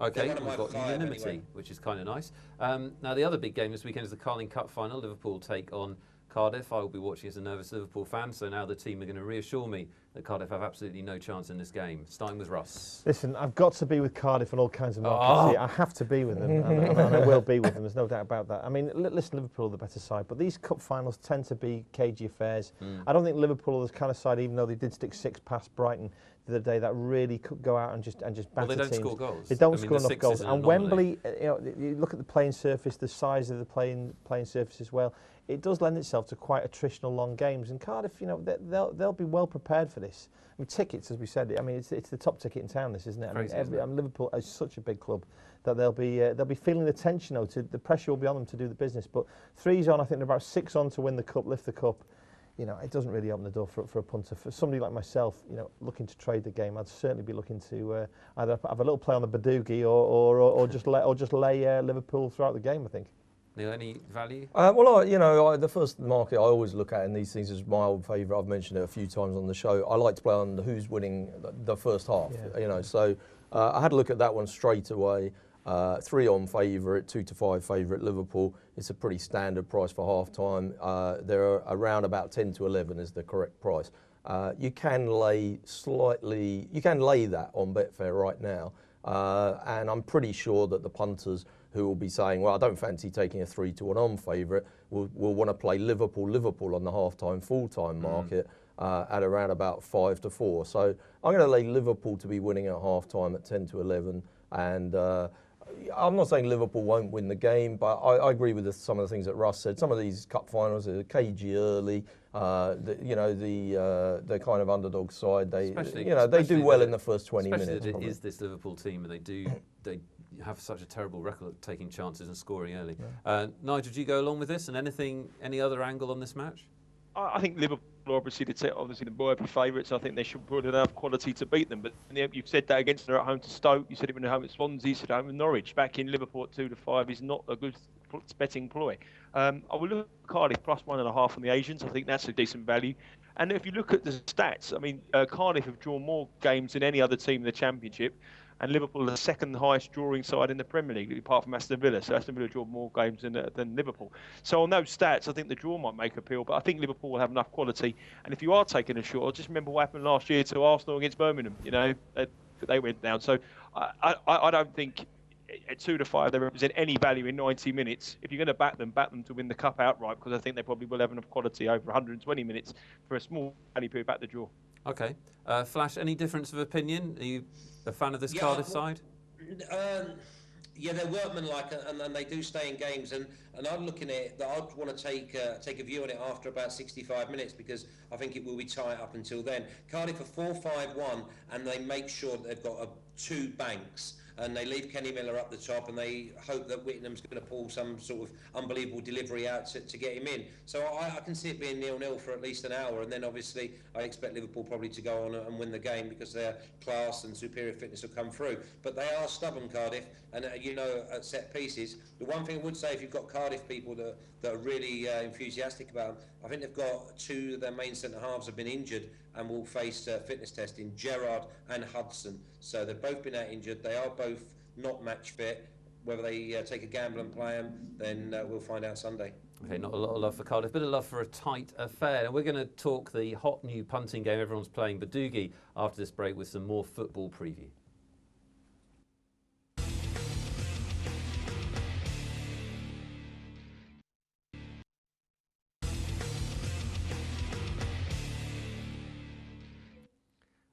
Okay, we've got unanimity, anyway, which is kind of nice. Now, the other big game this weekend is the Carling Cup final. Liverpool take on Cardiff. I will be watching as a nervous Liverpool fan, so now the team are going to reassure me that Cardiff have absolutely no chance in this game. Starting with Russ. Listen, I've got to be with Cardiff on all kinds of markets. I have to be with them, and I will be with them. There's no doubt about that. I mean, listen, Liverpool are the better side, but these cup finals tend to be cagey affairs. I don't think Liverpool are the kind of side, even though they did stick 6 past Brighton the other day, that really could go out and just batter teams. They don't score goals. They don't score enough goals. And Wembley, you look at the playing surface, the size of the playing surface as well. It does lend itself to quite attritional long games. And Cardiff, they'll be well prepared for this. I mean, tickets, as we said, I mean, it's the top ticket in town, this, isn't it? I mean, Liverpool is such a big club that they'll be feeling the tension, the pressure will be on them to do the business. But 3's on, I think they're about 6 on to win the cup, lift the cup. It doesn't really open the door for a punter. For somebody like myself, looking to trade the game, I'd certainly be looking to either have a little play on the Badugi or just lay Liverpool throughout the game, I think. Neil, any value? The first market I always look at in these things is my old favourite. I've mentioned it a few times on the show. I like to play on who's winning the first half. Yeah. So I had a look at that one straight away. 3 on favourite, 2-5 favourite Liverpool. It's a pretty standard price for half time. They're around about 10 to 11 is the correct price. you can lay that on Betfair right now. And I'm pretty sure that the punters who will be saying, well, I don't fancy taking a 3-1 on favourite, will want to play Liverpool on the half-time, full-time market at around about 5-4. So I'm going to lay Liverpool to be winning at half-time at 10-11. And I'm not saying Liverpool won't win the game, but I agree with some of the things that Russ said. Some of these cup finals are cagey early. The kind of underdog side, they do well in the first 20 minutes. Especially it is this Liverpool team, and they have such a terrible record at taking chances and scoring early. Yeah. Nigel, do you go along with this? And any other angle on this match? I think Liverpool obviously the Derby favourites. I think they should put enough quality to beat them. But you've said that against them at home to Stoke. You said it when they're home at Swansea. You said at home at Norwich. Back in Liverpool at 2-5 is not a good betting ploy. I will look at Cardiff plus 1.5 on the Asians. I think that's a decent value. And if you look at the stats, I mean, Cardiff have drawn more games than any other team in the Championship. And Liverpool are the second highest drawing side in the Premier League, apart from Aston Villa. So Aston Villa draw more games than Liverpool. So on those stats, I think the draw might make appeal, but I think Liverpool will have enough quality. And if you are taking a shot, just remember what happened last year to Arsenal against Birmingham. They went down. So I don't think at 2-5 they represent any value in 90 minutes. If you're going to back them to win the cup outright, because I think they probably will have enough quality over 120 minutes for a small value period back the draw. Okay. Flash, any difference of opinion? Are you a fan of this Cardiff side? Yeah, they're workmanlike and they do stay in games. And I'm looking at it that I'd want to take a view on it after about 65 minutes because I think it will be tight up until then. Cardiff are 4-5-1 and they make sure that they've got 2 banks. And they leave Kenny Miller up the top and they hope that Whittenham's going to pull some sort of unbelievable delivery out to get him in. So I can see it being 0-0 for at least an hour. And then obviously I expect Liverpool probably to go on and win the game because their class and superior fitness will come through. But they are stubborn, Cardiff, and at set pieces. The one thing I would say, if you've got Cardiff people that are really enthusiastic about them, I think they've got 2 of their main centre-halves have been injured and will face fitness testing, Gerrard and Hudson. So they've both been out injured. They are both not match fit. Whether they take a gamble and play them, then we'll find out Sunday. Okay, not a lot of love for Cardiff, bit of love for a tight affair. And we're going to talk the hot new punting game everyone's playing, Badugi, after this break with some more football preview.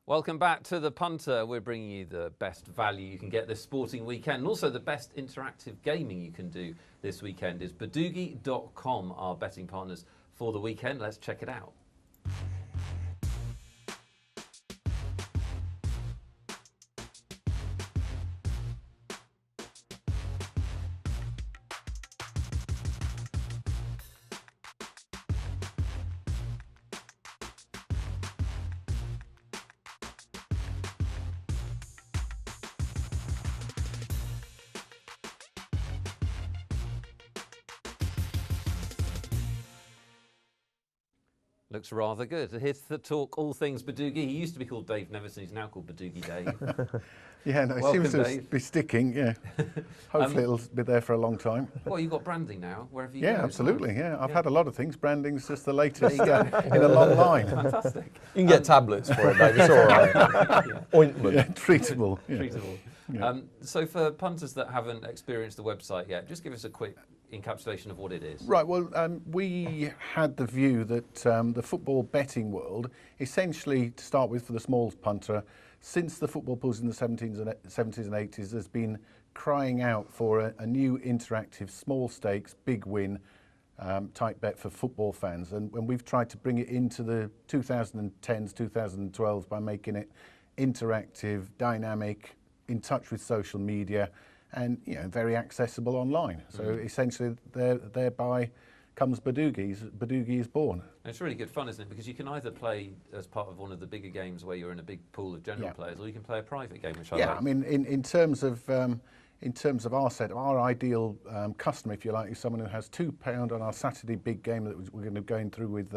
Welcome back to the Punter. We're bringing you the best value you can get this sporting weekend, and also the best interactive gaming you can do this weekend is Badugi.com, our betting partners for the weekend. Let's check it out. Looks rather good. Here to talk all things Badugi. He used to be called Dave Nevinson. He's now called Badugi Dave. Yeah, no, it Welcome, seems to Dave. be sticking, yeah. Hopefully it'll be there for a long time. Well, you've got branding now, wherever you Yeah, go. absolutely, yeah. I've had a lot of things. Branding's just the latest in a long line. Fantastic. You can get tablets for it, Dave. It's all right. Ointment. Yeah, treatable. Yeah. Treatable. Yeah. So for punters that haven't experienced the website yet, just give us a quick encapsulation of what it is. Right, well, we had the view that the football betting world, essentially, to start with, for the small punter, since the football pools in the 70s and 80s, has been crying out for a new interactive, small stakes, big win type bet for football fans. And we've tried to bring it into the 2010s, 2012s by making it interactive, dynamic, in touch with social media, and very accessible online. So essentially, thereby comes Badugi. Badugi is born. And it's really good fun, isn't it? Because you can either play as part of one of the bigger games where you're in a big pool of general players, or you can play a private game, which I like. I mean, in terms of our set, our ideal customer, if you like, is someone who has £2 on our Saturday big game that we're going to be going through with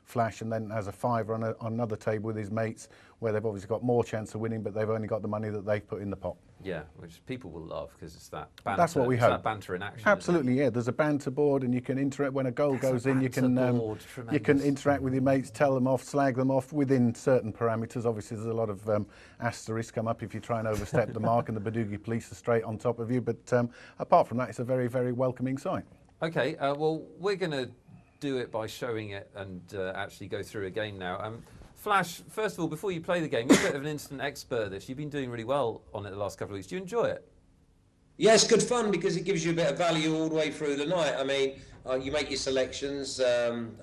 Flash, and then has a £5 on another table with his mates, where they've obviously got more chance of winning, but they've only got the money that they've put in the pot. Yeah, which people will love because it's that banter. That's what we it's hope. That banter in action. Absolutely, yeah. There's a banter board, and you can interact when a goal goes in. You can interact with your mates, tell them off, slag them off within certain parameters. Obviously, there's a lot of asterisks come up if you try and overstep the mark, and the Badugi police are straight on top of you. But apart from that, it's a very, very welcoming sight. Okay, well, we're going to do it by showing it and actually go through a game now. Flash, first of all, before you play the game, you're a bit of an instant expert at this. You've been doing really well on it the last couple of weeks. Do you enjoy it? Yeah, it's good fun because it gives you a bit of value all the way through the night. I mean, you make your selections, and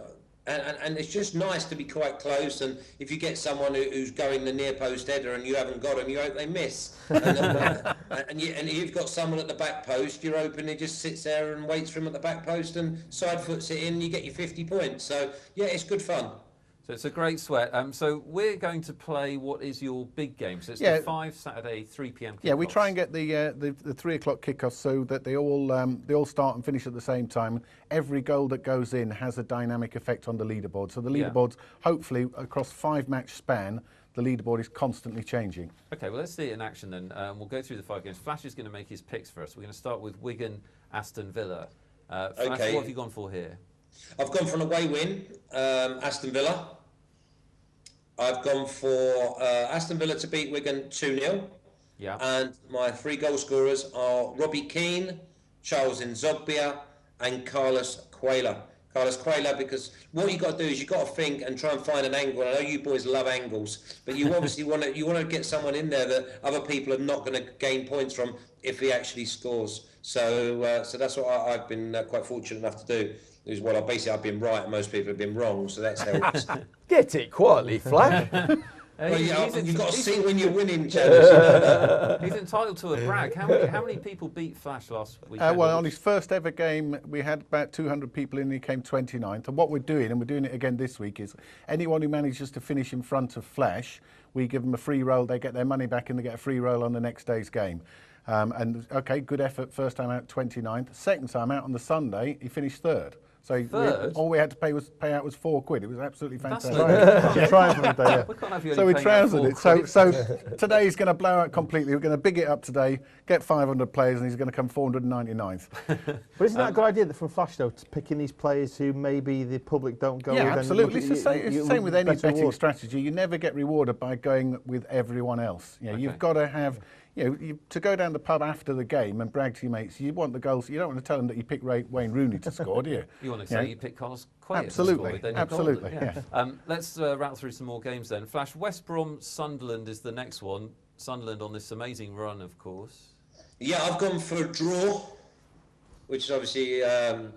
it's just nice to be quite close. And if you get someone who's going the near post header and you haven't got them, you hope they miss. And you've got someone at the back post, you're hoping he just sits there and waits for him at the back post and side foots it in, you get your 50 points. So, yeah, it's good fun. So it's a great sweat. So we're going to play what is your big game. So it's the 5 Saturday 3 p.m. kickoffs. Yeah, we try and get the 3 o'clock kickoffs so that they all start and finish at the same time. Every goal that goes in has a dynamic effect on the leaderboard. So the leaderboard's hopefully across 5-match span, the leaderboard is constantly changing. Okay, well let's see it in action then. We'll go through the 5 games. Flash is going to make his picks for us. We're going to start with Wigan, Aston Villa. Flash, what have you gone for here? I've gone for an away win, Aston Villa. I've gone for Aston Villa to beat Wigan 2-0. Yeah. And my 3 goal scorers are Robbie Keane, Charles Nzogbia, and Carlos Cuellar. Carlos Cuellar, because what you've got to do is you've got to think and try and find an angle. I know you boys love angles, but you obviously want to get someone in there that other people are not going to gain points from if he actually scores. So that's what I've been quite fortunate enough to do. Is what I've been right and most people have been wrong, so that's helped. Get it quietly, Flash. Well, you've got to see when you're winning, Chad. He's entitled to a brag. How many people beat Flash last weekend? Well, on his first ever game, we had about 200 people in, and he came 29th. And what we're doing, and we're doing it again this week, is anyone who manages to finish in front of Flash, we give them a free roll. They get their money back, and they get a free roll on the next day's game. And okay, good effort. First time out, 29th. Second time out on the Sunday, he finished 3rd. So all we had to pay out was £4. It was absolutely fantastic. So we trounced it. So today he's going to blow out completely. We're going to big it up today, get 500 players, and he's going to come 499th. But isn't that a good idea from Flash though, to picking these players who maybe the public don't go with? Yeah, absolutely. It's the same with any betting strategy. You never get rewarded by going with everyone else. You've got to have. To go down the pub after the game and brag to your mates, you want the goals. You don't want to tell them that you picked Wayne Rooney to score, do you? You want to say you picked Carlos Cuellar Absolutely, to score, absolutely. Yeah. Let's rattle through some more games then. Flash, West Brom, Sunderland is the next one. Sunderland on this amazing run, of course. Yeah, I've gone for a draw, which is obviously, I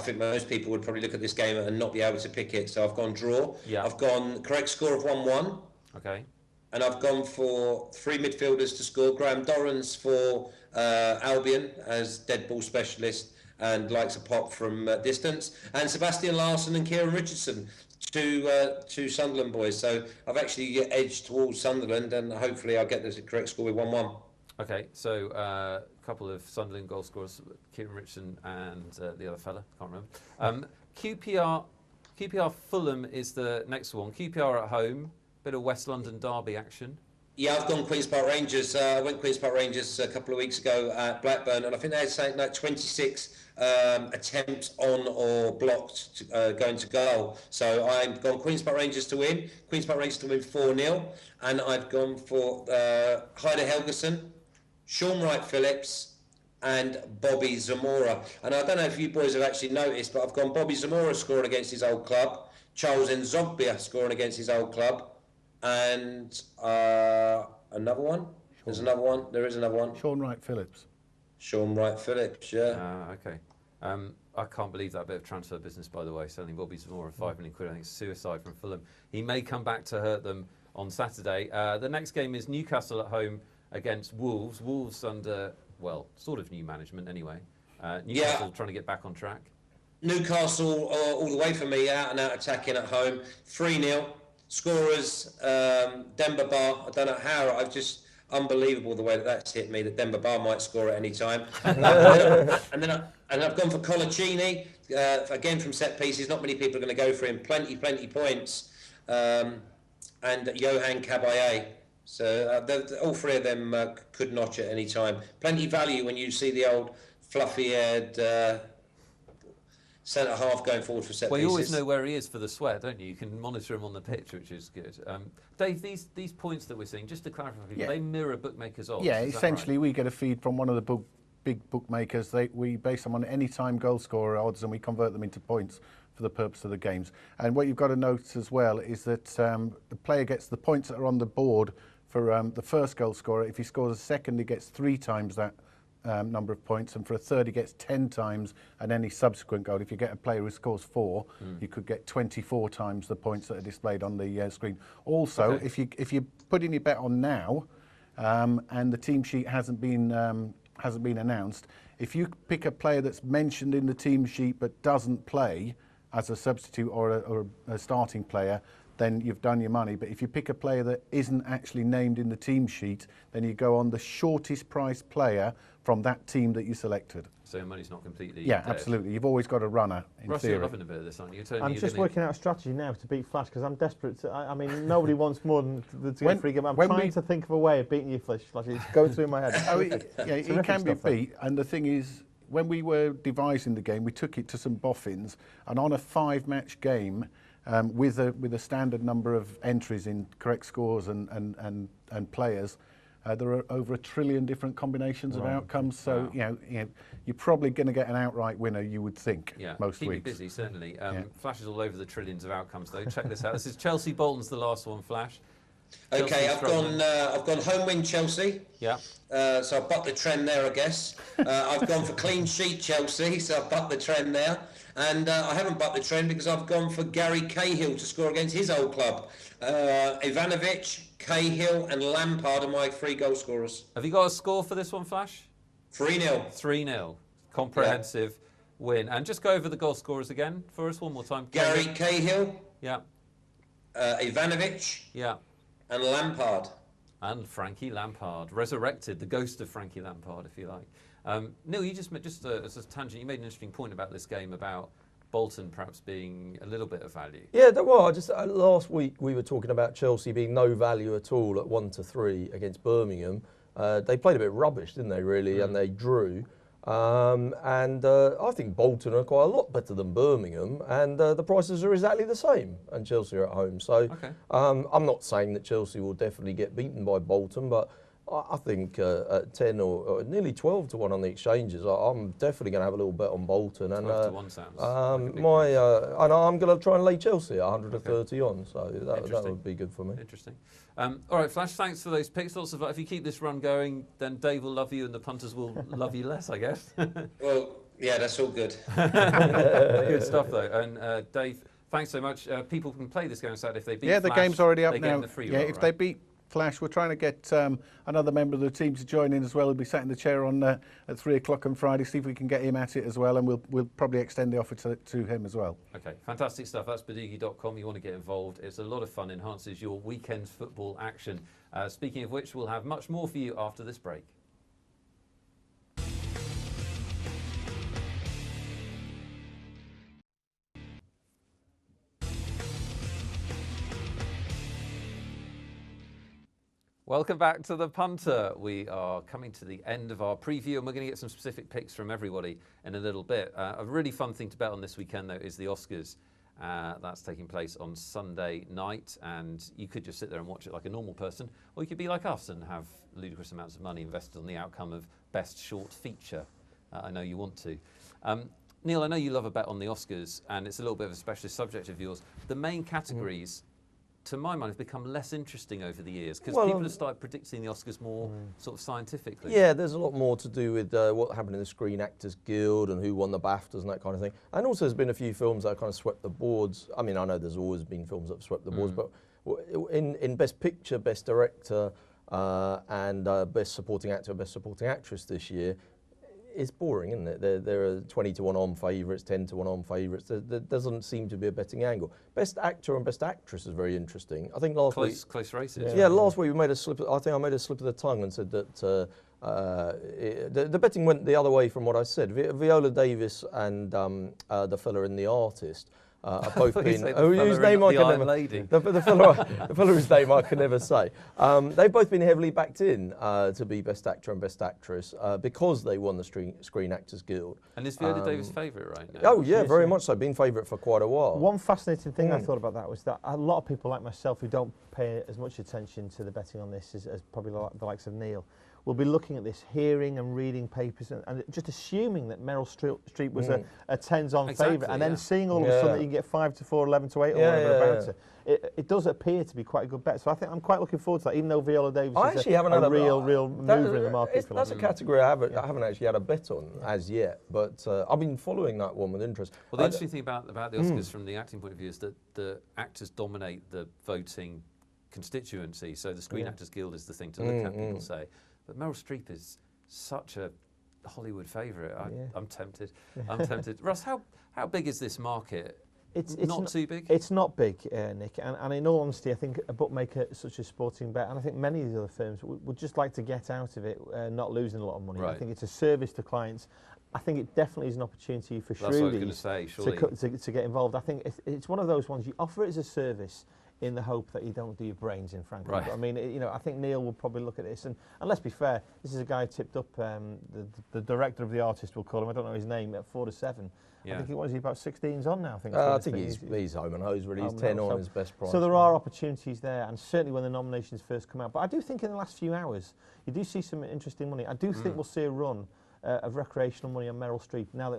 think most people would probably look at this game and not be able to pick it. So I've gone draw. Yeah. I've gone correct score of 1-1. Okay. And I've gone for 3 midfielders to score. Graham Dorrans for Albion as dead ball specialist and likes a pop from distance. And Sebastian Larsson and Kieran Richardson, two Sunderland boys. So I've actually edged towards Sunderland and hopefully I'll get the correct score with 1-1. Okay, so a couple of Sunderland goal scorers, Kieran Richardson and the other fella, can't remember. QPR Fulham is the next one. QPR at home. Bit of West London derby action. Yeah, I've gone Queen's Park Rangers. I went Queen's Park Rangers a couple of weeks ago at Blackburn, and I think they had something like 26 attempts on or blocked going to goal. So I've gone Queen's Park Rangers to win. Queen's Park Rangers to win 4-0, and I've gone for Heider Helgeson, Sean Wright-Phillips, and Bobby Zamora. And I don't know if you boys have actually noticed, but I've gone Bobby Zamora scoring against his old club, Charles Nzogbia scoring against his old club, and another one. There's another one. There is another one. Sean Wright-Phillips. Sean Wright-Phillips, yeah. Okay. I can't believe that bit of transfer business, by the way. Selling Bobby Zamora for £5 million. I think it's suicide from Fulham. He may come back to hurt them on Saturday. The next game is Newcastle at home against Wolves. Wolves under, well, sort of new management anyway. Newcastle trying to get back on track. Newcastle all the way for me, out and out attacking at home. 3-0. Scorers, Demba Ba. I don't know how. I've just unbelievable the way that's hit me. That Demba Ba might score at any time. and I've gone for Colaccini again from set pieces. Not many people are going to go for him. Plenty points. And and Johan Cabaye. So all three of them could notch at any time. Plenty value when you see the old fluffy-haired centre half going forward for set pieces. Well, you always know where he is for the sweat, don't you? You can monitor him on the pitch, which is good. Dave, these points that we're seeing, just to clarify, they mirror bookmakers' odds. Yeah, essentially we get a feed from one of the big bookmakers. We base them on any-time goal scorer odds, and we convert them into points for the purpose of the games. And what you've got to note as well is that the player gets the points that are on the board for the first goal scorer. If he scores a second, he gets 3 times that number of points, and for a third he gets 10 times, and any subsequent goal, if you get a player who scores 4, you could get 24 times the points that are displayed on the screen. Also, if you put in your bet on now, and the team sheet hasn't been announced, if you pick a player that's mentioned in the team sheet but doesn't play as a substitute or a starting player, then you've done your money. But if you pick a player that isn't actually named in the team sheet, then you go on the shortest price player from that team that you selected. So your money's not completely dead. Absolutely. You've always got a runner, in Russ, theory. you're loving a bit of this, aren't you? I'm just working out a strategy now to beat Flash, because I'm desperate. I mean, nobody wants more than to get free game. I'm trying to think of a way of beating you, Flash. It's going through my head. It can be beat, and the thing is, when we were devising the game, we took it to some boffins, and on a 5-match game, with a standard number of entries in correct scores and players, there are over 1 trillion different combinations of outcomes. So you're probably going to get an outright winner, you would think. Most keep weeks. you busy, certainly. Flash is all over the trillions of outcomes, though. Check this out. This is Chelsea Bolton's the last one. Flash. Okay, I've gone home win Chelsea. Yeah. So I've bucked the trend there, I guess. I've gone for clean sheet Chelsea, so I've bucked the trend there. And I haven't bucked the trend because I've gone for Gary Cahill to score against his old club. Ivanovic, Cahill and Lampard are my 3 goal scorers. Have you got a score for this one, Flash? 3-0. 3-0. Comprehensive win. And just go over the goal scorers again for us one more time. Gary Cahill. Yeah. Ivanovic. Yeah. And Lampard. And Frankie Lampard, resurrected, the ghost of Frankie Lampard, if you like. Neil, you just as a tangent, you made an interesting point about this game, about Bolton perhaps being a little bit of value. Yeah, well, last week we were talking about Chelsea being no value at all at 1-3 against Birmingham. They played a bit rubbish, didn't they, really, and they drew. I think Bolton are quite a lot better than Birmingham, and the prices are exactly the same, and Chelsea are at home. So I'm not saying that Chelsea will definitely get beaten by Bolton, but I think at 10 or nearly 12 to 1 on the exchanges, I'm definitely going to have a little bet on Bolton. 12 to 1 sounds and I'm going to try and lay Chelsea at 130 on, so that would be good for me. Interesting. All right, Flash, thanks for those picks. Lots of, if you keep this run going, then Dave will love you and the punters will love you less, I guess. Well, yeah, that's all good. Good stuff, though. And Dave, thanks so much. People can play this game on Saturday if they beat Flash. The game's already up they now. Get the free roll, right? If they beat Flash, we're trying to get another member of the team to join in as well. He'll be sat in the chair on at 3 o'clock on Friday. See if we can get him at it as well, and we'll probably extend the offer to him as well. Okay, fantastic stuff. That's Badugi.com. You want to get involved. It's a lot of fun, enhances your weekend's football action. Speaking of which, we'll have much more for you after this break. Welcome back to the Punter. We are coming to the end of our preview, and we're going to get some specific picks from everybody in a little bit. A really fun thing to bet on this weekend, though, is the Oscars. That's taking place on Sunday night, and you could just sit there and watch it like a normal person, or you could be like us and have ludicrous amounts of money invested on the outcome of Best Short Feature. I know you want to. Neil, I know you love a bet on the Oscars, and it's a little bit of a specialist subject of yours. The main categories, to my mind, have become less interesting over the years because people have started predicting the Oscars more sort of scientifically. Yeah, there's a lot more to do with what happened in the Screen Actors Guild and who won the BAFTAs and that kind of thing. And also there's been a few films that kind of swept the boards. I mean, I know there's always been films that have swept the boards, but in Best Picture, Best Director and Best Supporting Actor, Best Supporting Actress this year, it's boring, isn't it? There are 20 to 1 on favourites, 10 to 1 on favourites. There doesn't seem to be a betting angle. Best Actor and Best Actress is very interesting. I think last week... Close races. Yeah, last week we made a slip... I think I made a slip of the tongue and said that the betting went the other way from what I said. Viola Davis and the fella in The Artist have both been the whose fella name in I the can Iron never Lady. the fellow whose name I can never say. They've both been heavily backed in to be Best Actor and Best Actress because they won the Screen Actors Guild. And is Viola Davis favourite right now? Oh yeah, very much so. Been favourite for quite a while. One fascinating thing I thought about that was that a lot of people like myself who don't pay as much attention to the betting on this as probably the likes of Neil will be looking at this, hearing and reading papers and just assuming that Meryl Streep was a 10s-on favourite, and then seeing all of a sudden that you can get 5-4, 11-8 or whatever about it. It does appear to be quite a good bet. So I think I'm quite looking forward to that, even though Viola Davis is a real mover in the market. That's a category I haven't actually had a bet on as yet, but I've been following that one with interest. Well, the interesting thing about the Oscars from the acting point of view is that the actors dominate the voting constituency. So the Screen Actors Guild is the thing to look at, people say. But Meryl Streep is such a Hollywood favourite. I'm tempted. I'm tempted. Russ, how big is this market? It's not too big? It's not big, Nick. And in all honesty, I think a bookmaker such as Sportingbet, and I think many of the other firms, would just like to get out of it, not losing a lot of money. Right. I think it's a service to clients. I think it definitely is an opportunity for Shrewies to get involved. I think it's one of those ones, you offer it as a service in the hope that you don't do your brains in, frankly. Right. But I mean, I think Neil will probably look at this, and let's be fair, this is a guy who tipped up, the director of The Artist, we'll call him, I don't know his name, at 4-7. Yeah. I think he's about 16s on now. I think he's home and hose, really. He's 10 on his best price. So there are opportunities there, and certainly when the nominations first come out. But I do think in the last few hours, you do see some interesting money. I do think we'll see a run of recreational money on Meryl Streep now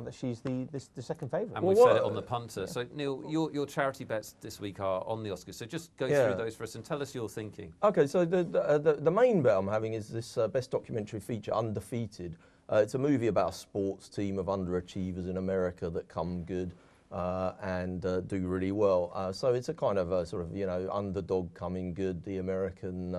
that she's the second favourite. And we've said it on the punter. So Neil, your charity bets this week are on the Oscars. So just go through those for us and tell us your thinking. Okay, so the main bet I'm having is this best documentary feature, Undefeated. It's a movie about a sports team of underachievers in America that come good and do really well. So it's a kind of a sort of underdog coming good, the American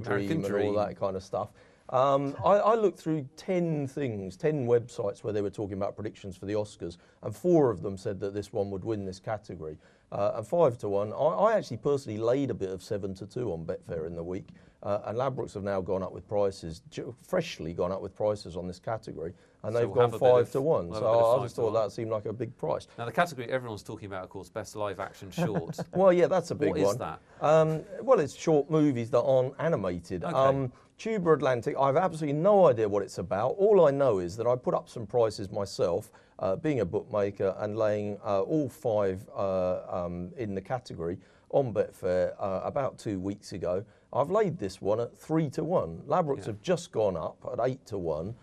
dream and all that kind of stuff. I looked through 10 websites where they were talking about predictions for the Oscars, and 4 of them said that this one would win this category. And 5-1. I actually personally laid a bit of 7-2 on Betfair in the week, and Ladbrokes have now gone up with prices, freshly gone up with prices on this category, and they've gone 5-1. So I just thought that seemed like a big price. Now the category everyone's talking about, of course, best live action short. Well, yeah, that's a big one. What is that? Well, it's short movies that aren't animated. Okay. Tuber Atlantic, I have absolutely no idea what it's about. All I know is that I put up some prices myself, being a bookmaker, and laying all 5 in the category on Betfair about 2 weeks ago. I've laid this one at 3-1. Ladbrokes have just gone up at 8-1.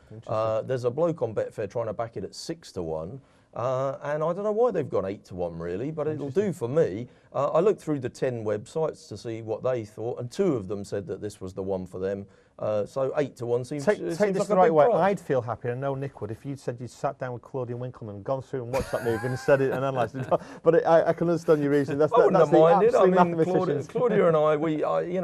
There's a bloke on Betfair trying to back it at 6-1. And I don't know why they've gone 8-1 really, but it'll do for me. I looked through the 10 websites to see what they thought, and 2 of them said that this was the one for them. So 8-1 seems take seems this like the a right big way. price. I'd feel happy, and I know Nick would, if you'd said you'd sat down with Claudia Winkleman, gone through and watched that movie and said it and analysed it. But I can understand your reason. I wouldn't have minded. I mean, mathematicians. Claudia and I,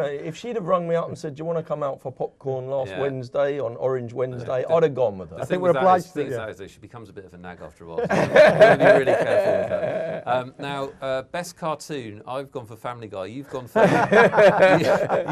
if she'd have rung me up and said, "Do you want to come out for popcorn last Wednesday on Orange Wednesday?" I'd have gone with her. I think we're obliged to. That is, she becomes a bit of a nag after a while. So you've got to be really careful with her. Now, best cartoon. I've gone for Family Guy. You've gone for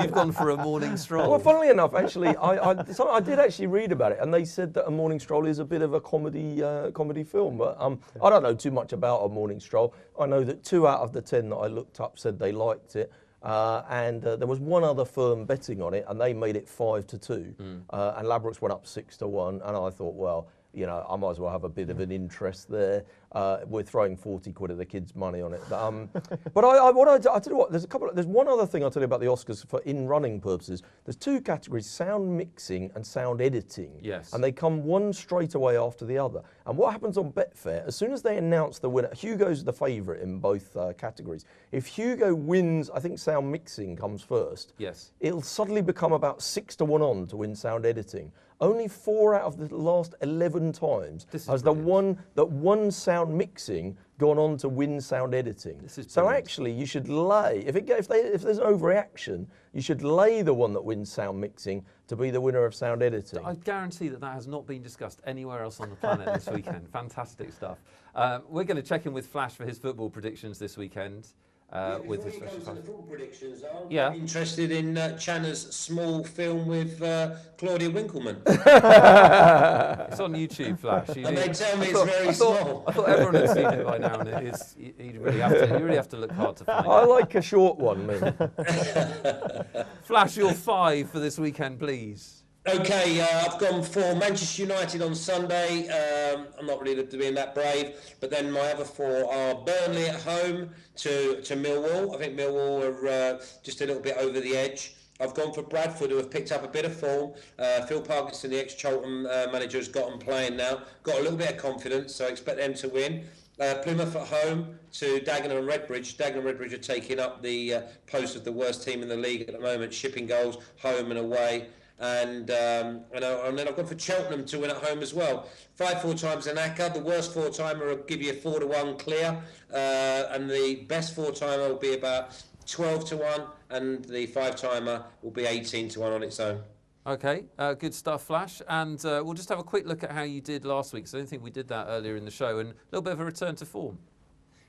you've gone for A Morning Stroll. Well, funnily enough, actually, I did actually read about it, and they said that A Morning Stroll is a bit of a comedy film. But I don't know too much about A Morning Stroll. I know that 2 out of the 10 that I looked up said they liked it. And there was one other firm betting on it, and they made it 5-2. And Ladbrokes went up 6-1, and I thought, well, I might as well have a bit of an interest there. We're throwing 40 quid of the kids' money on it. But I tell you what, there's one other thing I'll tell you about the Oscars for in-running purposes. There's 2 categories, sound mixing and sound editing. Yes. And they come one straight away after the other. And what happens on Betfair, as soon as they announce the winner, Hugo's the favourite in both categories. If Hugo wins, I think sound mixing comes first. Yes. It'll suddenly become about 6-1 on to win sound editing. Only 4 out of the last 11 times has the one sound mixing gone on to win sound editing. So actually, you should lay, if there's an overreaction, you should lay the one that wins sound mixing to be the winner of sound editing. I guarantee that has not been discussed anywhere else on the planet this weekend. Fantastic stuff. We're going to check in with Flash for his football predictions this weekend. with his Before special you come to the prize. football predictions, I'm Yeah. interested in Channa's small film with Claudia Winkleman. It's on YouTube, Flash. And they tell me it's very small. I thought everyone had seen it by now, and it is. You really have to look hard to find I it. like a short one, me. Flash, your 5 for this weekend, please. Okay, I've gone for Manchester United on Sunday. I'm not really being that brave, but then my other 4 are Burnley at home to Millwall. I think Millwall are just a little bit over the edge. I've gone for Bradford, who have picked up a bit of form. Phil Parkinson, the ex-Charlton manager, has got them playing now. Got a little bit of confidence, so I expect them to win. Plymouth at home to Dagenham and Redbridge. Dagenham and Redbridge are taking up the post of the worst team in the league at the moment, shipping goals home and away. And then I've gone for Cheltenham to win at home as well. 5-4 times an acca. The worst 4-timer will give you a 4-1 clear, and the best 4-timer will be about 12-1, and the 5-timer will be 18-1 on its own. Okay, good stuff, Flash. And we'll just have a quick look at how you did last week. So I don't think we did that earlier in the show, and a little bit of a return to form.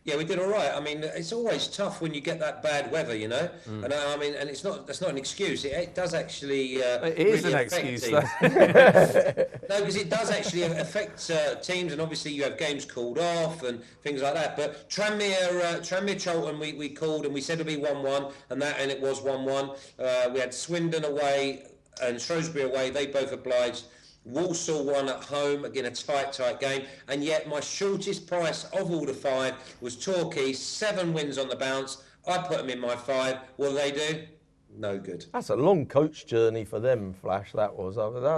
Yeah, we did all right. I mean, it's always tough when you get that bad weather, you know. And I mean, and that's not an excuse. It does actually. It is really an affect excuse, teams. though. No, because it does actually affect teams, and obviously you have games called off and things like that. But Tranmere Cheltenham, we called and we said it'd be 1-1, and it was 1-1. We had Swindon away and Shrewsbury away. They both obliged. Walsall won at home, again a tight game, and yet my shortest price of all the 5 was Torquay, 7 wins on the bounce. I put them in my 5. What do they do? No good. That's a long coach journey for them, Flash, that was.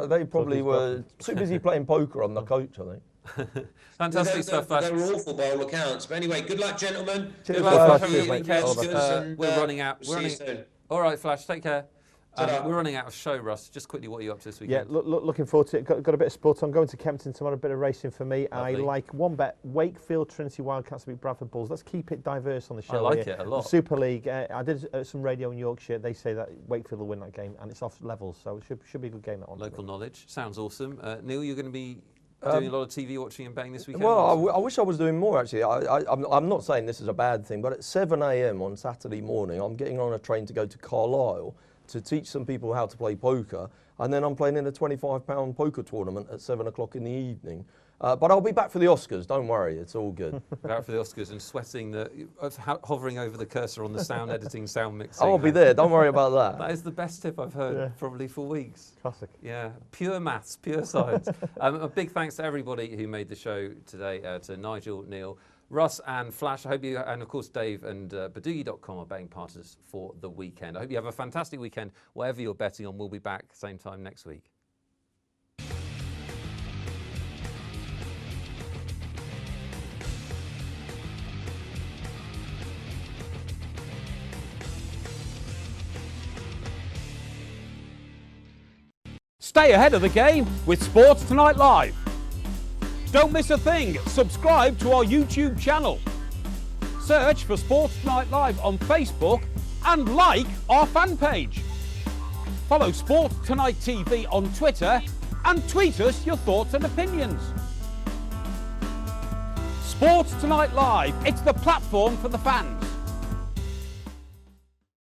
They probably were too busy playing poker on the coach, I think. Fantastic stuff, Flash. They were awful by all accounts. But anyway, good luck, gentlemen. Good Good luck, luck. Flash. Have a good weekend. And, We're running out. We'll see you soon. All right, Flash, take care. Ta-da. We're running out of show, Russ. Just quickly, what are you up to this Yeah, weekend? looking forward to it. Got a bit of sport on. Going to Kempton tomorrow, a bit of racing for me. Lovely. I like one bet, Wakefield Trinity Wildcats to beat Bradford Bulls. Let's keep it diverse on the show. I like here. it a lot. The Super League, I did some radio in Yorkshire. They say that Wakefield will win that game, and it's off levels, so it should be a good game, that one. Local knowledge. Sounds awesome. Neil, you're going to be doing a lot of TV watching and betting this weekend? Well, I wish I was doing more, actually. I'm not saying this is a bad thing, but at 7 a.m. on Saturday morning, I'm getting on a train to go to Carlisle to teach some people how to play poker, and then I'm playing in a £25 poker tournament at 7 o'clock in the evening. But I'll be back for the Oscars, don't worry, it's all good. Out for the Oscars and sweating, hovering over the cursor on the sound editing, sound mixing. I'll be there, don't worry about that. That is the best tip I've heard probably for weeks. Classic. Yeah, pure maths, pure science. A big thanks to everybody who made the show today, to Nigel, Neil, Russ and Flash. I hope you, and of course Dave and Badugi.com are betting partners for the weekend. I hope you have a fantastic weekend, whatever you're betting on. We'll be back same time next week. Stay ahead of the game with Sports Tonight Live. Don't miss a thing. Subscribe to our YouTube channel. Search for Sports Tonight Live on Facebook and like our fan page. Follow Sports Tonight TV on Twitter and tweet us your thoughts and opinions. Sports Tonight Live, it's the platform for the fans.